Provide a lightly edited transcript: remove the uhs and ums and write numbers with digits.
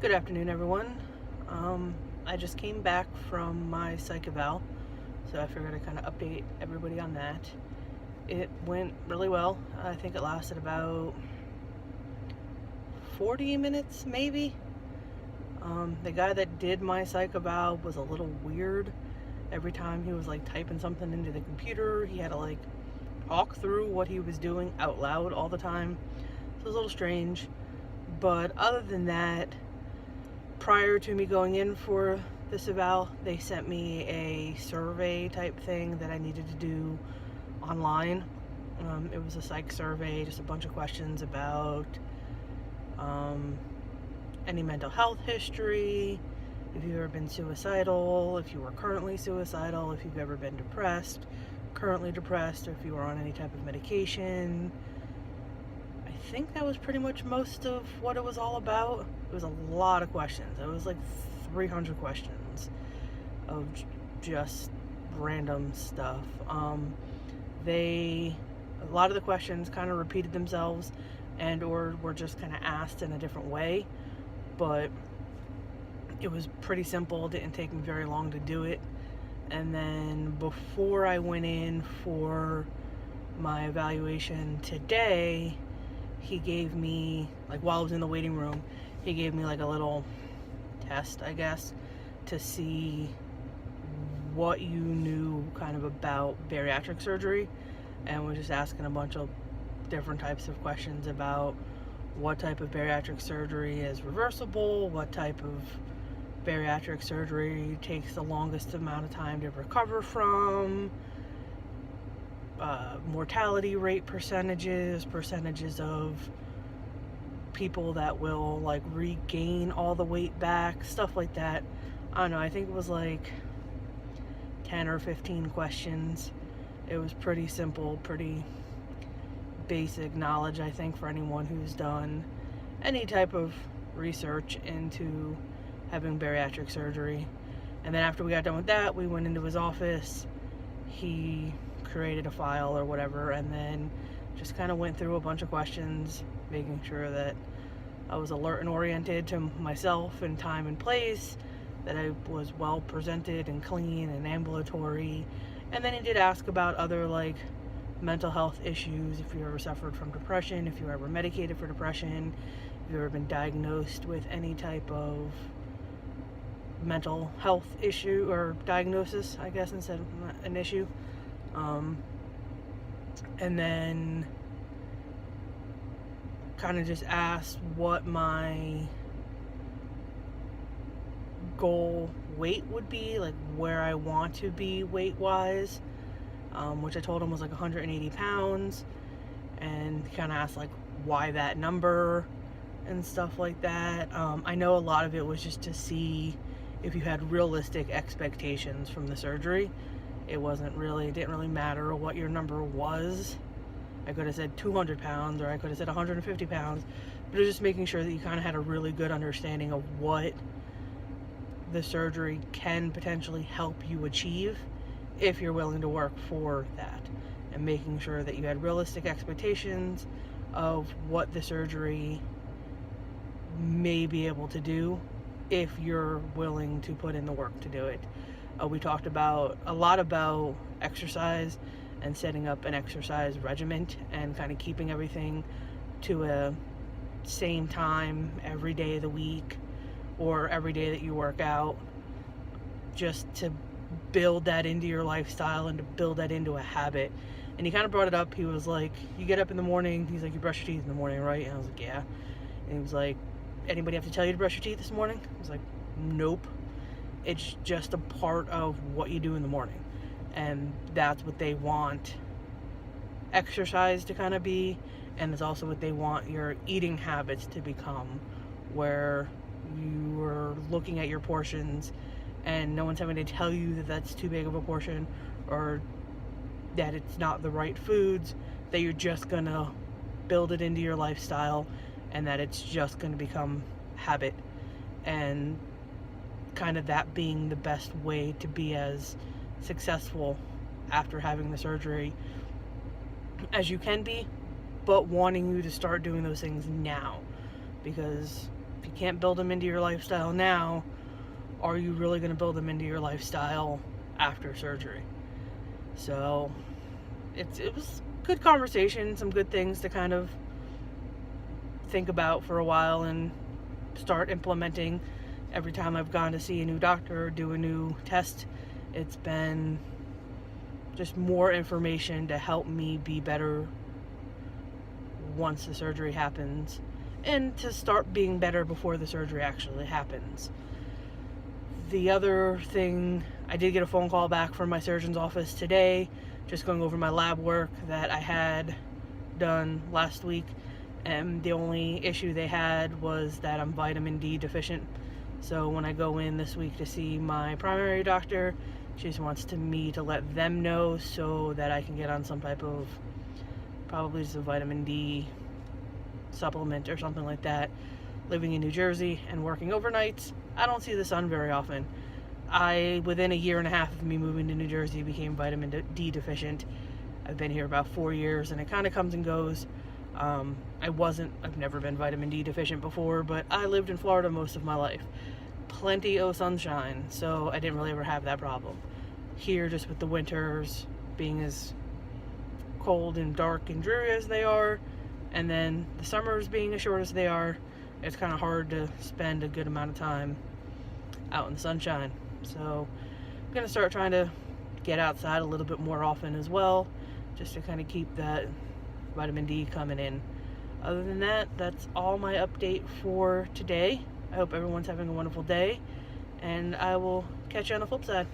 Good afternoon, everyone. I just came back from my psych eval, so I figured I'd kind of update everybody on that. It went really well. I think it lasted about 40 minutes, maybe. The guy that did my psych eval was a little weird. Every time he was like typing something into the computer, he had to like talk through what he was doing out loud all the time. So it was a little strange. But other than that, prior to me going in for this eval, they sent me a survey type thing that I needed to do online. It was a psych survey, just a bunch of questions about any mental health history, if you've ever been suicidal, if you were currently suicidal, if you've ever been depressed, currently depressed, or if you were on any type of medication. I think that was pretty much most of what it was all about. It was a lot of questions. It was like 300 questions of just random stuff. A lot of the questions kind of repeated themselves and or were just kind of asked in a different way, but it was pretty simple. It didn't take me very long to do it. And then before I went in for my evaluation today, he gave me, like while I was in the waiting room, he gave me like a little test, I guess, to see what you knew kind of about bariatric surgery, and was just asking a bunch of different types of questions about what type of bariatric surgery is reversible, what type of bariatric surgery takes the longest amount of time to recover from, mortality rate percentages of people that will like regain all the weight back, stuff like that. I don't know, I think it was like 10 or 15 questions. It was pretty simple, pretty basic knowledge, I think, for anyone who's done any type of research into having bariatric surgery. And then after we got done with that, we went into his office. He created a file or whatever, and then just kind of went through a bunch of questions, making sure that I was alert and oriented to myself and time and place, that I was well presented and clean and ambulatory. And then he did ask about other like mental health issues, if you ever suffered from depression, if you were ever medicated for depression, if you've ever been diagnosed with any type of mental health issue or diagnosis, I guess, instead of an issue. And then kind of just asked what my goal weight would be, like where I want to be weight wise, which I told him was like 180 pounds, and kind of asked like why that number and stuff like that. I know a lot of it was just to see if you had realistic expectations from the surgery. It didn't really matter what your number was. I could have said 200 pounds or I could have said 150 pounds, but it was just making sure that you kind of had a really good understanding of what the surgery can potentially help you achieve if you're willing to work for that, and making sure that you had realistic expectations of what the surgery may be able to do if you're willing to put in the work to do it. We talked a lot about exercise and setting up an exercise regimen and kind of keeping everything to a same time every day of the week or every day that you work out, just to build that into your lifestyle and to build that into a habit. And he kind of brought it up. He was like, you get up in the morning, he's like, you brush your teeth in the morning, right? And I was like, yeah. And he was like, anybody have to tell you to brush your teeth this morning? I was like, nope. It's just a part of what you do in the morning. And that's what they want exercise to kind of be. And it's also what they want your eating habits to become, where you are looking at your portions and no one's having to tell you that that's too big of a portion or that it's not the right foods, that you're just gonna build it into your lifestyle and that it's just gonna become habit, and kind of that being the best way to be as successful after having the surgery as you can be, but wanting you to start doing those things now, because If you can't build them into your lifestyle now, are you really going to build them into your lifestyle after surgery? So it was good conversation, some good things to kind of think about for a while and start implementing. Every time I've gone to see a new doctor or do a new test, it's been just more information to help me be better once the surgery happens, and to start being better before the surgery actually happens. The other thing, I did get a phone call back from my surgeon's office today, just going over my lab work that I had done last week, and the only issue they had was that I'm vitamin D deficient. So when I go in this week to see my primary doctor, she just wants me to let them know so that I can get on some type of, probably just a vitamin D supplement or something like that. Living in New Jersey and working overnights, I don't see the sun very often. Within a year and a half of me moving to New Jersey, became vitamin D deficient. I've been here about 4 years, and it kind of comes and goes. I've never been vitamin D deficient before, but I lived in Florida most of my life. Plenty of sunshine, so I didn't really ever have that problem. Here, just with the winters being as cold and dark and dreary as they are, and then the summers being as short as they are, it's kind of hard to spend a good amount of time out in the sunshine. So I'm going to start trying to get outside a little bit more often as well, just to kind of keep that vitamin D coming in. Other than that, that's all my update for today. I hope everyone's having a wonderful day, and I will catch you on the flip side.